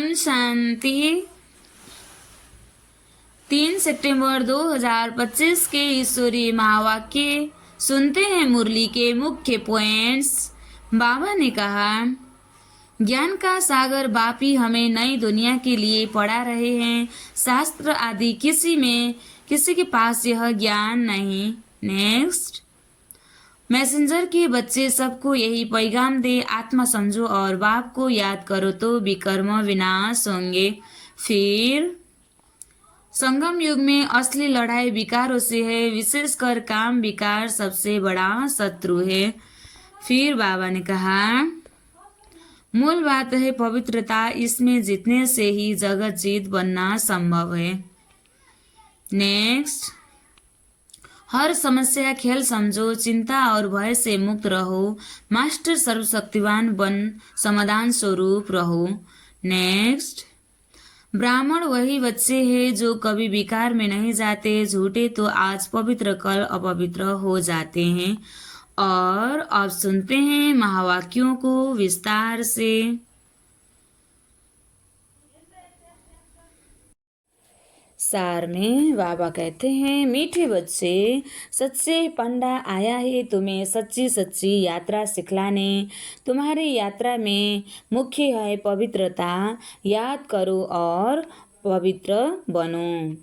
ओम शांति। 3 सितंबर 2025 के ईश्वरीय महावाक्य सुनते हैं। मुरली के मुख्य पॉइंट्स। बाबा ने कहा, ज्ञान का सागर बापी हमें नई दुनिया के लिए पढ़ा रहे हैं। शास्त्र आदि किसी के पास यह ज्ञान नहीं। नेक्स्ट, मैसेंजर के बच्चे सबको यही पैगाम दे, आत्मा समझो और बाप को याद करो तो विकर्म विनाश होंगे। फिर संगम युग में असली लड़ाई विकारों से है, विशेषकर काम विकार सबसे बड़ा शत्रु है। फिर बाबा ने कहा, मूल बात है पवित्रता, इसमें जीतने से ही जगत जीत बनना संभव है। नेक्स्ट, हर समस्या खेल समझो, चिंता और भय से मुक्त रहो, मास्टर सर्वशक्तिवान बन समाधान स्वरूप रहो। नेक्स्ट, ब्राह्मण वही बच्चे हैं जो कभी विकार में नहीं जाते, झूठे तो आज पवित्र कल अपवित्र हो जाते हैं। और अब सुनते हैं महावाक्यों को विस्तार से। सार में बाबा कहते हैं, मीठे बच्चे, सच्चे पंडा आया है तुम्हें सच्ची सच्ची यात्रा सिखलाने। तुम्हारी यात्रा में मुख्य है पवित्रता, याद करो और पवित्र बनो।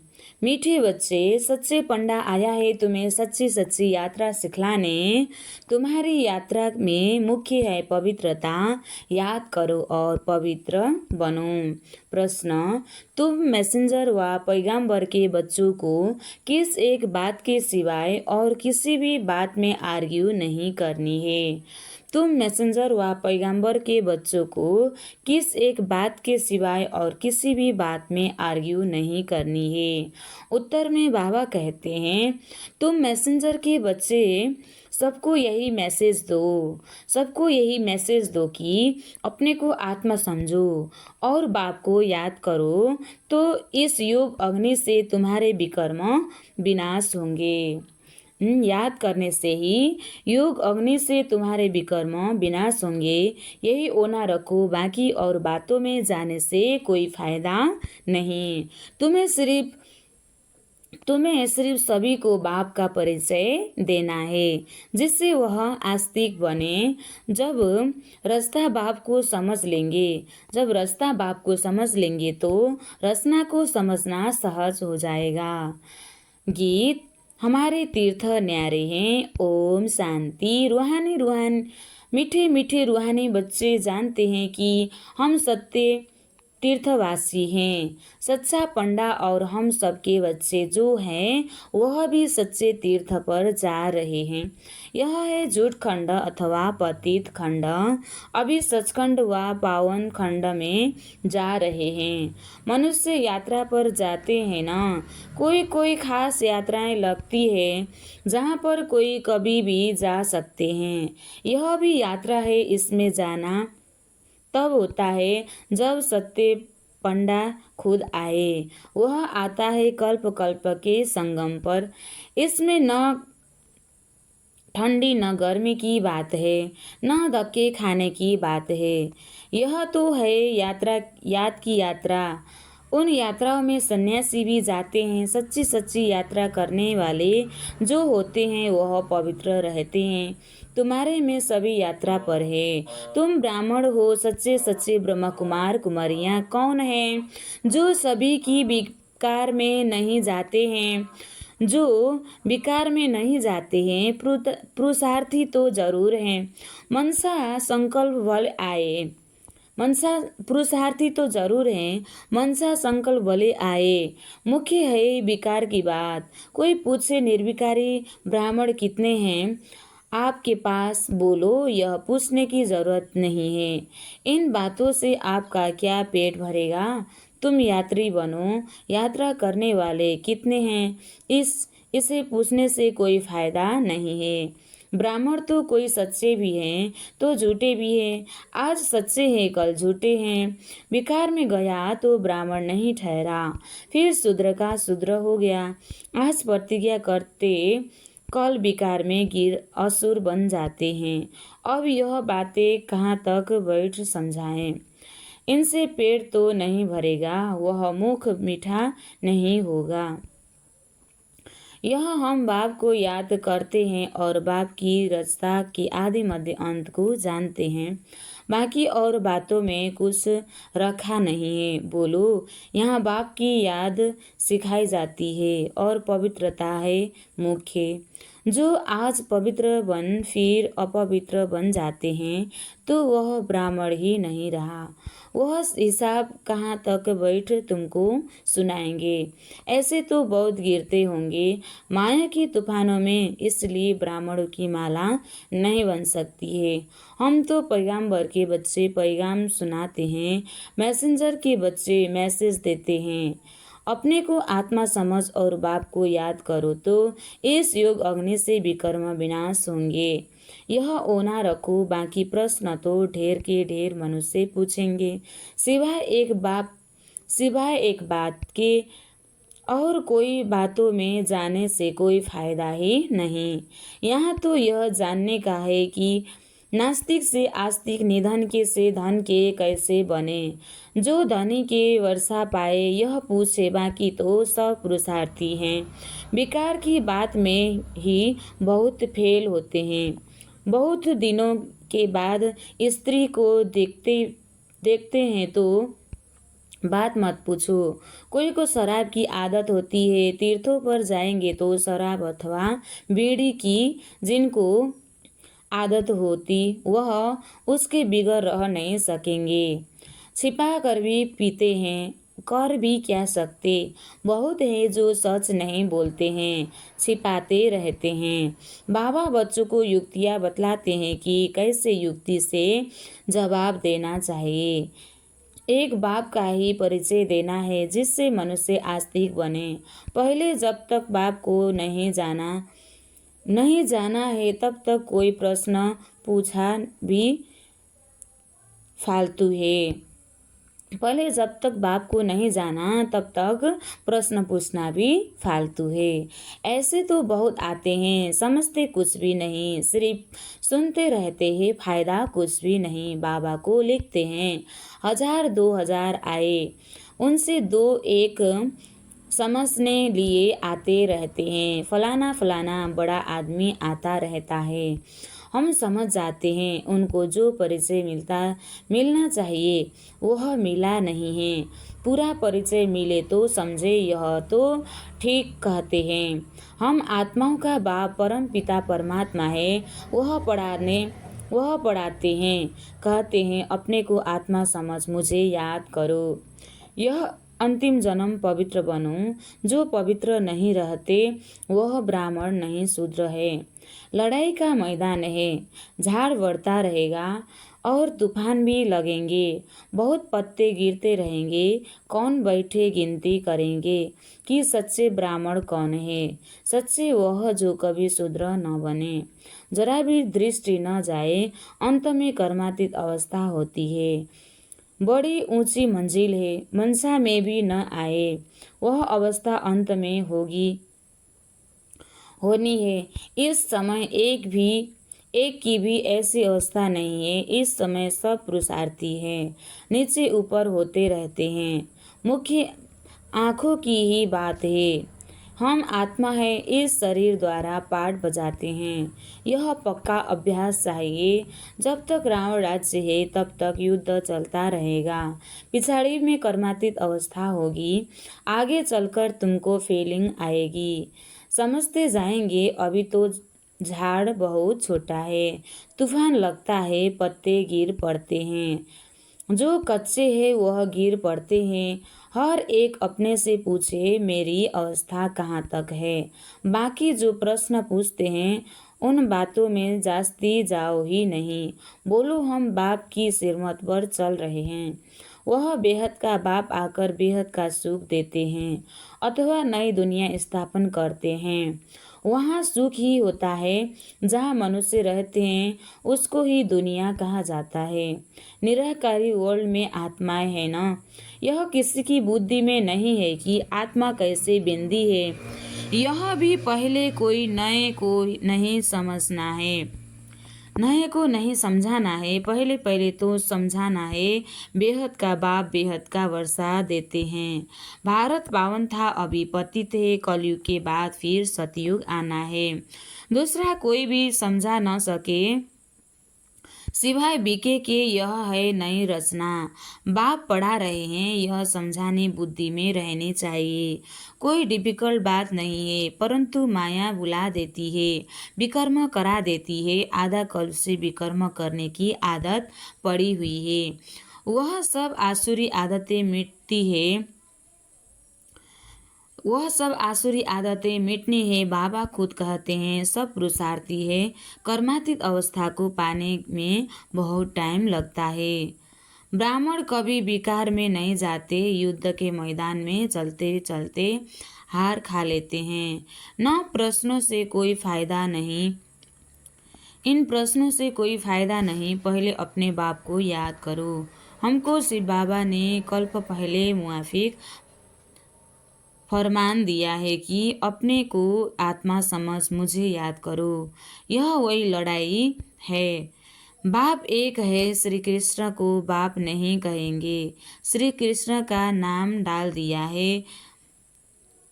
मीठे बच्चे, सच्चे पंडा आया है तुम्हें सच्ची सच्ची यात्रा सिखलाने। तुम्हारी यात्रा में मुख्य है पवित्रता, याद करो और पवित्र बनो। प्रश्न, तुम मैसेंजर व पैगंबर के बच्चों को किस एक बात के सिवाय और किसी भी बात में आर्ग्यू नहीं करनी है। तुम मैसेंजर व पैगंबर के बच्चों को किस एक बात के सिवाय और किसी भी बात में आर्ग्यू नहीं करनी है। उत्तर में बाबा कहते हैं, तुम मैसेंजर के बच्चे सबको यही मैसेज दो कि अपने को आत्मा समझो और बाप को याद करो तो इस योग अग्नि से तुम्हारे विकर्म विनाश होंगे। याद करने से ही योग अग्नि से तुम्हारे विकर्म विनाश होंगे। यही ओना रखो, बाकी और बातों में जाने से कोई फायदा नहीं। तुम्हें सिर्फ सभी को बाप का परिचय देना है, जिससे वह आस्तिक बने। जब रास्ता बाप को समझ लेंगे तो रचना को समझना सहज हो जाएगा। गीत, हमारे तीर्थ न्यारे हैं। ओम शांति। मीठे मीठे रूहानी बच्चे जानते हैं कि हम सत्य तीर्थवासी हैं। सच्चा पंडा और हम सबके बच्चे जो हैं वह भी सच्चे तीर्थ पर जा रहे हैं। यह है झूठ खंड अथवा पतित खंड। अभी सचखंड व पावन खंड में जा रहे हैं। मनुष्य यात्रा पर जाते हैं ना, कोई खास यात्राएं लगती है जहाँ पर कोई कभी भी जा सकते हैं। यह भी यात्रा है, इसमें जाना तब होता है जब सत्य पंडा खुद आए। वह आता है कल्प कल्प के संगम पर। इसमें न ठंडी न गर्मी की बात है, न धक्के खाने की बात है। यह तो है याद की यात्रा। उन यात्राओं में सन्यासी भी जाते हैं। सच्ची यात्रा करने वाले जो होते हैं वह पवित्र रहते हैं। तुम्हारे में सभी यात्रा पर है। तुम ब्राह्मण हो, सच्चे ब्रह्म कुमार कुमारियाँ कौन हैं जो सभी की विकार में नहीं जाते हैं। पुरुषार्थी तो जरूर हैं। मनसा संकल्प भले आए। मुख्य है विकार की बात। कोई पूछे निर्विकारी ब्राह्मण कितने हैं आपके पास, बोलो यह पूछने की जरूरत नहीं है। इन बातों से आपका क्या पेट भरेगा। तुम यात्री बनो। यात्रा करने वाले कितने हैं इसे पूछने से कोई फायदा नहीं है। ब्राह्मण तो कोई सच्चे भी हैं तो झूठे भी हैं। आज सच्चे हैं कल झूठे हैं। विकार में गया तो ब्राह्मण नहीं ठहरा, फिर शूद्र का शूद्र हो गया। आज प्रतिज्ञा करते कल विकार में गिर असुर बन जाते हैं। अब यह बातें कहाँ तक बैठ समझाएं। इनसे पेट तो नहीं भरेगा, वह मुख मीठा नहीं होगा। यह हम बाप को याद करते हैं और बाप की रचना की आदि मध्य अंत को जानते हैं। बाकी और बातों में कुछ रखा नहीं है। बोलो, यहाँ बाप की याद सिखाई जाती है और पवित्रता है मुख्य। जो आज पवित्र बन फिर अपवित्र बन जाते हैं तो वह ब्राह्मण ही नहीं रहा। वह हिसाब कहाँ तक बैठ तुमको सुनाएंगे। ऐसे तो बहुत गिरते होंगे माया की तूफानों में, इसलिए ब्राह्मणों की माला नहीं बन सकती है। हम तो पैगंबर के बच्चे पैगाम सुनाते हैं, मैसेंजर के बच्चे मैसेज देते हैं। अपने को आत्मा समझ और बाप को याद करो तो इस योग अग्नि से विकर्म विनाश होंगे। यह ओना रखो, बाकी प्रश्न तो ढेर के ढेर मनुष्य पूछेंगे, सिवाय एक बात के और कोई बातों में जाने से कोई फायदा ही नहीं। यहाँ तो यह जानने का है कि नास्तिक से आस्तिक, निधन के से धन के कैसे बने। जो धनी के वर्षा पाए यह पूछे, बाकी तो सब पुरुषार्थी हैं। बेकार की बात में ही बहुत फेल होते हैं। बहुत दिनों के बाद स्त्री को देखते हैं तो बात मत पूछो। कोई को शराब की आदत होती है, तीर्थों पर जाएंगे तो शराब अथवा बीड़ी की जिनको आदत होती वह उसके बिगड़ रह नहीं सकेंगे। छिपा कर भी पीते हैं, कर भी क्या सकते। बहुत है जो सच नहीं बोलते हैं, छिपाते रहते हैं। बाबा बच्चों को युक्तियाँ बतलाते हैं कि कैसे युक्ति से जवाब देना चाहिए। एक बाप का ही परिचय देना है जिससे मनुष्य आस्तिक बने। पहले जब तक बाप को नहीं जाना है तब तक कोई प्रश्न पूछा भी फालतू है। पहले जब तक बाप को नहीं जाना तब तक प्रश्न पूछना भी फालतू है। ऐसे तो बहुत आते हैं, समझते कुछ भी नहीं, सिर्फ सुनते रहते हैं, फायदा कुछ भी नहीं। बाबा को लिखते हैं 1000 2000 आए, उनसे 2-1 समझने लिए आते रहते हैं। फलाना फलाना बड़ा आदमी आता रहता है, हम समझ जाते हैं उनको जो परिचय मिलना चाहिए वह मिला नहीं है। पूरा परिचय मिले तो समझे, यह तो ठीक कहते हैं। हम आत्माओं का बाप परम पिता परमात्मा है, वह पढ़ाते हैं, कहते हैं अपने को आत्मा समझ, मुझे याद करो। यह अंतिम जन्म पवित्र बनो। जो पवित्र नहीं रहते वह ब्राह्मण नहीं शूद्र है। लड़ाई का मैदान है, झाड़ बढ़ता रहेगा और तूफान भी लगेंगे, बहुत पत्ते गिरते रहेंगे। कौन बैठे गिनती करेंगे कि सच्चे ब्राह्मण कौन है। सच्चे वह जो कभी शूद्र न बने, जरा भी दृष्टि न जाए। अंत में कर्मातीत अवस्था होती है, बड़ी ऊंची मंजिल है, मनसा में भी न आए। वह अवस्था अंत में होनी है। इस समय एक की भी ऐसी अवस्था नहीं है। इस समय सब पुरुषार्थी है, नीचे ऊपर होते रहते हैं। मुख्य आँखों की ही बात है। हम आत्मा है, इस शरीर द्वारा पाठ बजाते हैं। यह पक्का अभ्यास चाहिए। जब तक रावण राज्य है तब तक युद्ध चलता रहेगा। पिछाड़ी में कर्मातीत अवस्था होगी, आगे चलकर तुमको फीलिंग आएगी। समझते जाएंगे। अभी तो झाड़ बहुत छोटा है, तूफान लगता है, पत्ते गिर पड़ते हैं। जो कच्चे हैं वह गिर पड़ते हैं। हर एक अपने से पूछे मेरी अवस्था कहाँ तक है। बाकी जो प्रश्न पूछते हैं उन बातों में जास्ती जाओ ही नहीं। बोलो हम बाप की सिरमत पर चल रहे हैं। वह बेहद का बाप आकर बेहद का सुख देते हैं अथवा नई दुनिया स्थापन करते हैं। वहाँ सुख ही होता है। जहाँ मनुष्य रहते हैं उसको ही दुनिया कहा जाता है। निराकारी वर्ल्ड में आत्माएं है ना। यह किसी की बुद्धि में नहीं है कि आत्मा कैसे बिंदी है। यह भी पहले कोई नए को नहीं समझना है। नए को नहीं समझाना है, पहले पहले तो समझाना है। बेहद का बाप बेहद का वर्षा देते हैं। भारत पावन था, अभी पतित है, कलयुग के बाद फिर सतयुग आना है। दूसरा कोई भी समझा न सके सिवाय बीके के, यह है नई रचना। बाप पढ़ा रहे हैं, यह समझाने बुद्धि में रहने चाहिए। कोई डिफिकल्ट बात नहीं है, परंतु माया बुला देती है, विकर्म करा देती है। आधा कल्प से विकर्म करने की आदत पड़ी हुई है। वह सब आसुरी आदतें मिटती है, वह सब आसुरी आदतें मिटनी है। बाबा खुद कहते हैं सब पुरुषार्थी है, कर्मातीत अवस्था को पाने में बहुत टाइम लगता है। ब्राह्मण कभी विकार में नहीं जाते, युद्ध के मैदान में चलते चलते हार खा लेते हैं। न प्रश्नों से कोई फायदा नहीं, इन प्रश्नों से कोई फायदा नहीं, पहले अपने बाप को याद करो। हमको शिव बाबा ने कल्प पहले मुआफिक फरमान दिया है कि अपने को आत्मा समझ मुझे याद करो। यह वही लड़ाई है। बाप एक है, श्री कृष्ण को बाप नहीं कहेंगे। श्री कृष्ण का नाम डाल दिया है,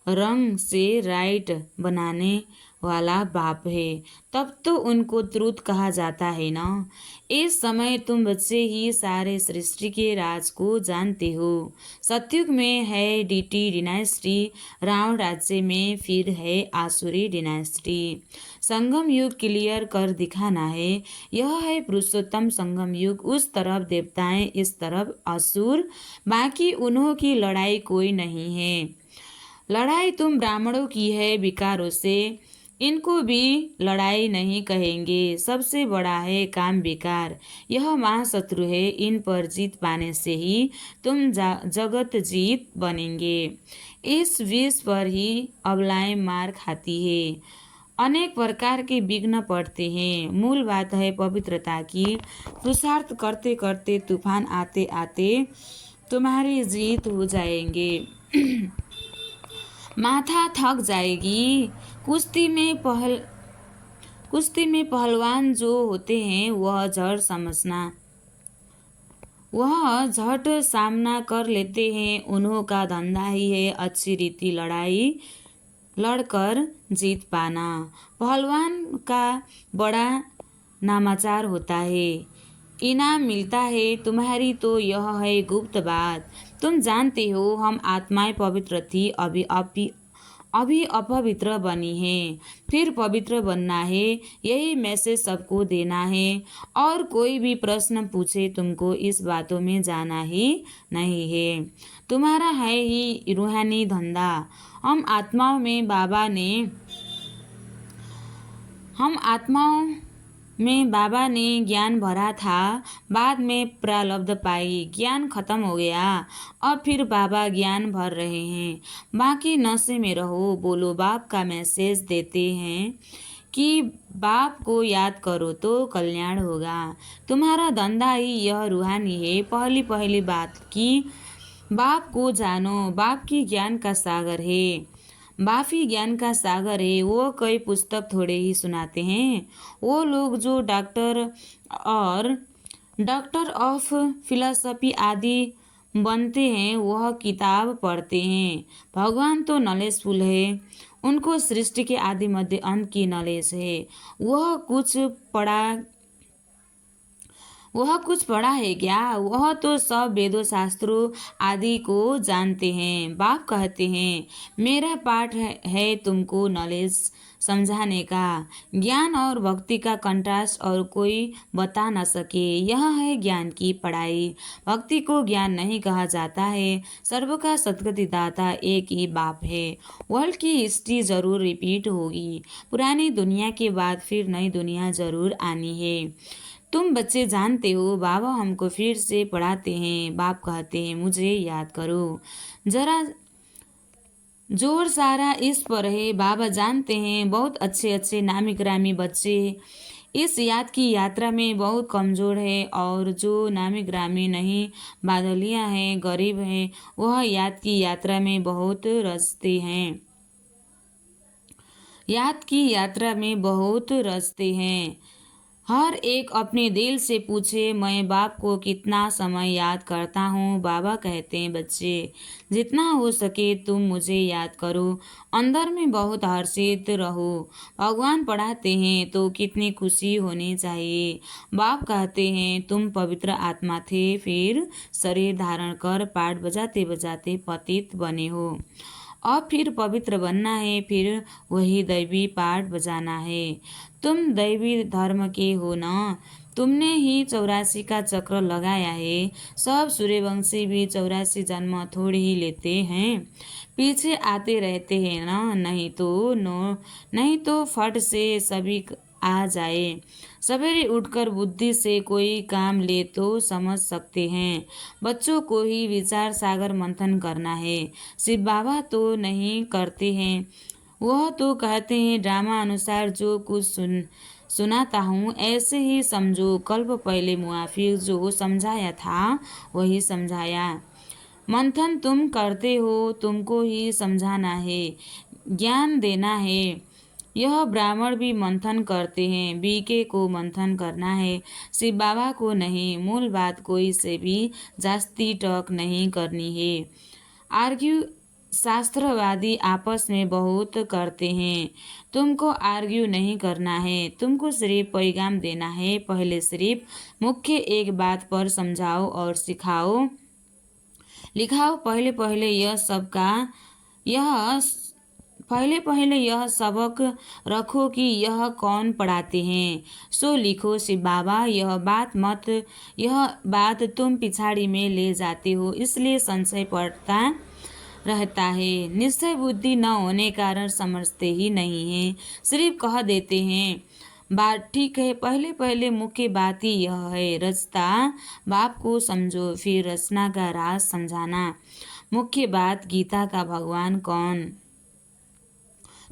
रंग से राइट बनाने वाला बाप है, तब तो उनको ट्रुथ कहा जाता है ना। इस समय तुम बच्चे ही सारे सृष्टि के राज को जानते हो। सतयुग में है डीटी डिनाइस्टी, रावण राज्य में फिर है आसुरी डिनाइस्टी। संगम युग क्लियर कर दिखाना है, यह है पुरुषोत्तम संगम युग। उस तरफ देवताएं, इस तरफ असुर, बाकी उन्हों की लड़ाई कोई नहीं है। लड़ाई तुम ब्राह्मणों की है विकारों से, इनको भी लड़ाई नहीं कहेंगे। सबसे बड़ा है काम विकार, यह महाशत्रु है। इन पर जीत पाने से ही तुम जगत जीत बनेंगे। इस विष पर ही अबलाएं मार खाती है, अनेक प्रकार के विघ्न पड़ते हैं। मूल बात है पवित्रता की। पुरुषार्थ करते करते तूफान आते आते तुम्हारी जीत हो जाएंगे। माथा थक जाएगी। कुश्ती में पहलवान जो होते हैं वह झट सामना कर लेते हैं। उन्हों का धंधा ही है अच्छी रीति लड़ाई लड़कर जीत पाना। पहलवान का बड़ा नामाचार होता है, इनाम मिलता है। तुम्हारी तो यह है गुप्त बात। तुम जानते हो हम आत्माएं पवित्र थी, अभी अपवित्र बनी है, फिर पवित्र बनना है। यही मैसेज सबको देना है। और कोई भी प्रश्न पूछे तुमको इस बातों में जाना ही नहीं है। तुम्हारा है ही रूहानी धंधा। हम आत्माओं में बाबा ने ज्ञान भरा था, बाद में प्रारब्ध पाई, ज्ञान खत्म हो गया, अब फिर बाबा ज्ञान भर रहे हैं। बाकी नशे में रहो, बोलो बाप का मैसेज देते हैं कि बाप को याद करो तो कल्याण होगा। तुम्हारा धंधा ही यह रूहानी है। पहली पहली बात की बाप को जानो, बाप की ज्ञान का सागर है, बाप ही ज्ञान का सागर है। वो कोई पुस्तक थोड़े ही सुनाते हैं। वो लोग जो डॉक्टर ऑफ फिलॉसफी आदि बनते हैं वह किताब पढ़ते हैं। भगवान तो नॉलेजफुल है, उनको सृष्टि के आदि मध्य अंत की नॉलेज है। वह कुछ पढ़ा है क्या? वह तो सब वेदों शास्त्रों आदि को जानते हैं। बाप कहते हैं मेरा पाठ है तुमको नॉलेज समझाने का। ज्ञान और भक्ति का कंट्रास्ट और कोई बता न सके। यह है ज्ञान की पढ़ाई। भक्ति को ज्ञान नहीं कहा जाता है। सर्व का सद्गति दाता एक ही बाप है। वर्ल्ड की हिस्ट्री जरूर रिपीट होगी। पुरानी दुनिया के बाद फिर नई दुनिया जरूर आनी है। तुम बच्चे जानते हो बाबा हमको फिर से पढ़ाते हैं। बाप कहते हैं मुझे याद करो। जरा जोर सारा इस पर है। बाबा जानते हैं बहुत अच्छे अच्छे नामी ग्रामी बच्चे इस याद की यात्रा में बहुत कमज़ोर है, और जो नामी ग्रामी नहीं, बादलियाँ हैं, गरीब हैं, वह याद की यात्रा में बहुत रचते हैं। याद की यात्रा में बहुत रचते हैं। हर एक अपने दिल से पूछे, मैं बाप को कितना समय याद करता हूँ। बाबा कहते हैं, बच्चे जितना हो सके तुम मुझे याद करो, अंदर में बहुत हर्षित रहो। भगवान पढ़ाते हैं तो कितनी खुशी होनी चाहिए। बाप कहते हैं, तुम पवित्र आत्मा थे, फिर शरीर धारण कर पाठ बजाते बजाते पतित बने हो। अब फिर पवित्र बनना है, फिर वही दैवी पाठ बजाना है। तुम दैवी धर्म के हो न, तुमने ही 84 का चक्र लगाया है। सब सूर्यवंशी भी 84 जन्म थोड़े ही लेते हैं, पीछे आते रहते हैं न। नहीं तो फट से सभी आ जाए। सवेरे उठकर बुद्धि से कोई काम ले तो समझ सकते हैं। बच्चों को ही विचार सागर मंथन करना है। शिव बाबा तो नहीं करते हैं, वह तो कहते हैं ड्रामा अनुसार जो कुछ सुनाता हूँ ऐसे ही समझो। कल्प पहले मुआफिक जो समझाया था वही समझाया। मंथन तुम करते हो, तुमको ही समझाना है, ज्ञान देना है। यह ब्राह्मण भी मंथन करते हैं, बीके को मंथन करना है, शिव बाबा को नहीं। मूल बात कोई से भी जास्ती टॉक नहीं करनी है। आर्ग्यू शास्त्रवादी आपस में बहुत करते हैं, तुमको आर्ग्यू नहीं करना है, तुमको सिर्फ पैगाम देना है। पहले सिर्फ मुख्य एक बात पर समझाओ और सिखाओ, लिखाओ। पहले यह सबक रखो कि यह कौन पढ़ाते हैं, सो लिखो। शिव बाबा यह बात तुम पिछाड़ी में ले जाते हो, इसलिए संशय पड़ता रहता है। निश्चय बुद्धि न होने कारण समझते ही नहीं है, सिर्फ कह देते हैं। बात ठीक है, पहले मुख्य बात ही यह है, रचता बाप को समझो, फिर रचना का राज समझाना। मुख्य बात गीता का भगवान कौन।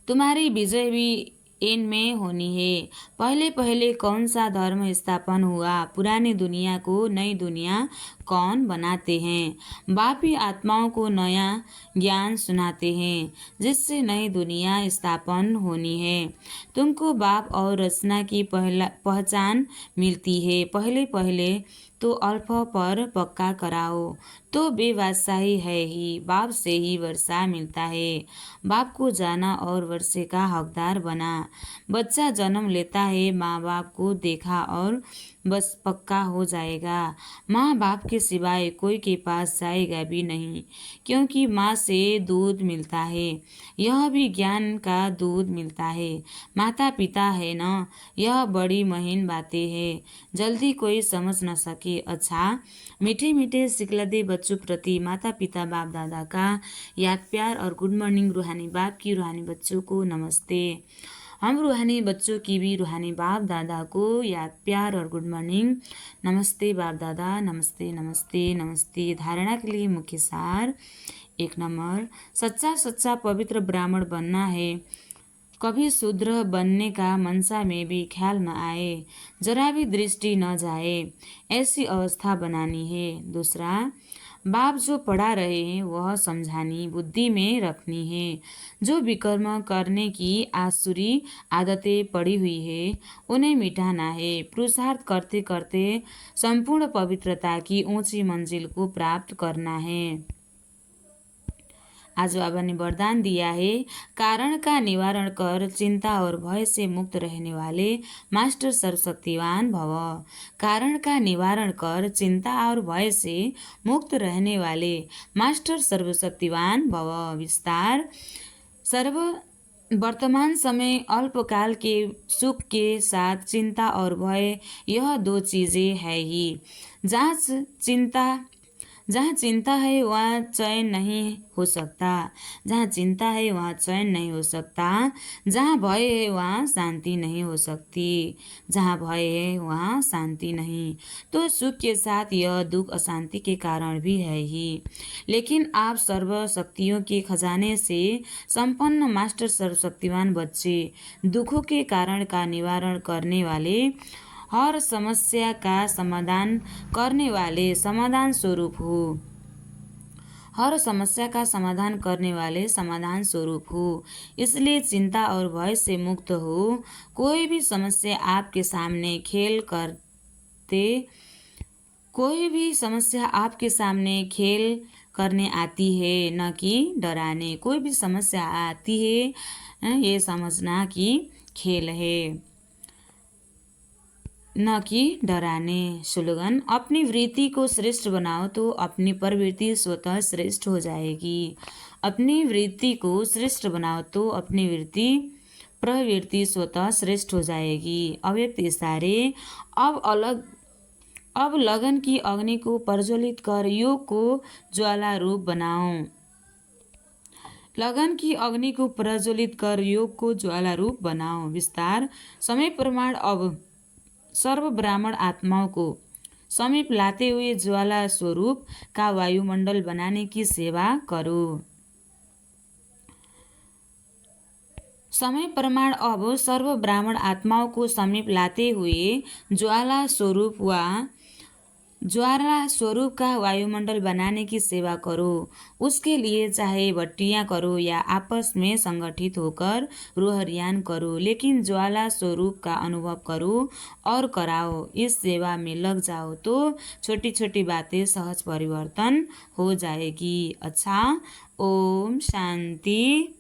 तुम्हारी विजय भी इनमें होनी है। पहले कौन सा धर्म स्थापन हुआ, पुरानी दुनिया को नई दुनिया कौन बनाते हैं। बाप ही आत्माओं को नया ज्ञान सुनाते हैं, जिससे नई दुनिया स्थापन होनी है। तुमको बाप और रचना की पहचान मिलती है। पहले तो अल्प पर पक्का कराओ, तो बेबादशाही है ही। बाप से ही वर्षा मिलता है, बाप को जाना और वर्षे का हकदार बना। बच्चा जन्म लेता है, माँ बाप को देखा और बस पक्का हो जाएगा। माँ बाप के सिवाय कोई के पास जाएगा भी नहीं, क्योंकि माँ से दूध मिलता है, यह भी ज्ञान का दूध मिलता है। माता पिता है न, यह बड़ी महीन बातें हैं, जल्दी कोई समझ न सके। अच्छा, मीठे मीठे सिखलदे बच्चों प्रति माता पिता बाप दादा का याद प्यार और गुड मॉर्निंग। रूहानी बाप की रूहानी बच्चों को नमस्ते। हम रूहानी बच्चों की भी रूहानी बाप दादा को याद प्यार और गुड मॉर्निंग। नमस्ते बाप दादा, नमस्ते नमस्ते नमस्ते। धारणा के लिए मुख्य सार। 1 नंबर, सच्चा पवित्र ब्राह्मण बनना है। कभी शूद्र बनने का मनसा में भी ख्याल न आए, जरा भी दृष्टि न जाए, ऐसी अवस्था बनानी है। दूसरा, बाप जो पढ़ा रहे हैं वह समझानी, बुद्धि में रखनी है। जो विकर्म करने की आसुरी आदतें पड़ी हुई है उन्हें मिटाना है। पुरुषार्थ करते करते संपूर्ण पवित्रता की ऊंची मंजिल को प्राप्त करना है। आज बाबा ने वरदान दिया है, कारण का निवारण कर चिंता और भय से मुक्त रहने वाले मास्टर सर्वशक्तिवान भव। कारण का निवारण कर चिंता और भय से मुक्त रहने वाले मास्टर सर्वशक्तिवान भव। विस्तार। वर्तमान समय अल्पकाल के सुख के साथ चिंता और भय, यह 2 चीजें है ही। जहाँ चिंता है वहाँ चैन नहीं हो सकता, जहाँ चिंता है वहाँ चैन नहीं हो सकता। जहाँ भय है वहाँ शांति नहीं हो सकती, जहाँ भय है वहाँ शांति नहीं। तो सुख के साथ यह दुख अशांति के कारण भी है ही। लेकिन आप सर्व शक्तियों के खजाने से संपन्न मास्टर सर्वशक्तिवान बच्चे, दुखों के कारण का निवारण करने वाले, हर समस्या का समाधान करने वाले समाधान स्वरूप हो। हर समस्या का समाधान करने वाले समाधान स्वरूप हो। इसलिए चिंता और भय से मुक्त हो। कोई भी समस्या आपके सामने खेल करते कोई भी समस्या आपके सामने खेल करने आती है, न कि डराने। कोई भी समस्या आती है, ये समझना कि खेल है, न कि डराने। स्लोगन: अपनी वृत्ति को श्रेष्ठ बनाओ तो अपनी प्रवृत्ति स्वतः श्रेष्ठ हो जाएगी। अपनी वृत्ति को श्रेष्ठ बनाओ तो अपनी प्रवृत्ति स्वतः श्रेष्ठ हो जाएगी। अव्यक्त इशारे: अब लगन की अग्नि को प्रज्वलित कर योग को ज्वाला रूप बनाओ। लगन की अग्नि को प्रज्वलित कर योग को ज्वाला रूप बनाओ। विस्तार: समय प्रमाण अब सर्व ब्राह्मण आत्माओं को समीप लाते हुए ज्वाला स्वरूप का वायुमंडल बनाने की सेवा करो। समय प्रमाण अब सर्व ब्राह्मण आत्माओं को समीप लाते हुए ज्वाला स्वरूप का वायुमंडल बनाने की सेवा करो। उसके लिए चाहे भट्टियाँ करो या आपस में संगठित होकर रोहरियान करो, लेकिन ज्वाला स्वरूप का अनुभव करो और कराओ। इस सेवा में लग जाओ तो छोटी छोटी बातें सहज परिवर्तन हो जाएगी। अच्छा, ओम शांति।